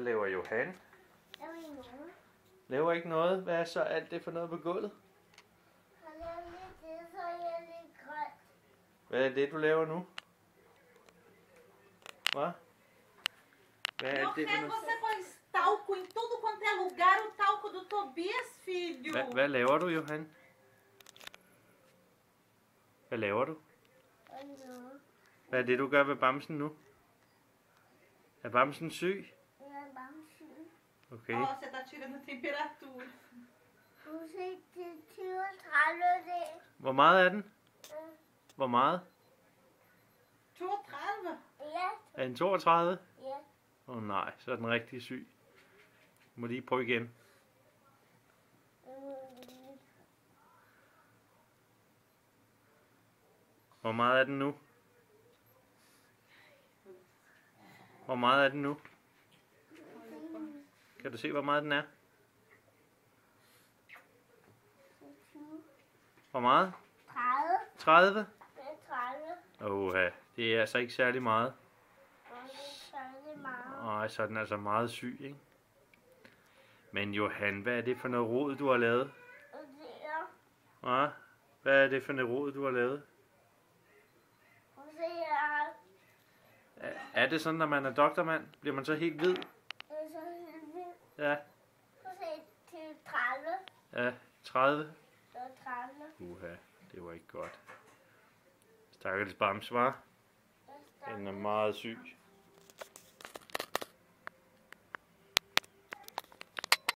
Hvad laver Johan? Laver I noget? Laver ikke noget? Hvad er så alt det for noget på gulvet? Jeg laver lidt det, så jeg er lidt grønt. Hvad er det, du laver nu? Hvad? Hvad er alt det for Johan, noget? você põe talco em tudo quanto é lugar, o talco do Tobias, filho. Hvad laver du, Johan? Hvad laver du? Og noget. Hvad er det, du gør ved bamsen nu? Er bamsen syg? Jeg er bare syg. Okay. Ó, você tá tirando a temperatura. Du ser til 20-30 dage. Hvor meget er den? Hvor meget? 32? Ja, Er den 32? ja. Nej, så er den rigtig syg. Du må lige prøve igen. Hvor meget er den nu? Hvor meget er den nu? Kan du se, hvor meget den er? Hvor meget? 30. 30? Det er 30. Åh, det er altså ikke særlig meget. Og det er særlig meget. Nej, så er den altså meget syg, ikke? Men Johan, hvad er det for noget rod, du har lavet? Og det er... Hva? Hvad er det for noget rod, du har lavet? Og det er... Er det sådan, når man er doktormand? Bliver man så helt hvid? Det er så helt vildt. Ja. Og det er til 30. Ja, 30? Det er 30. Det var ikke godt. Stakkels bamse, var? Den er meget syg.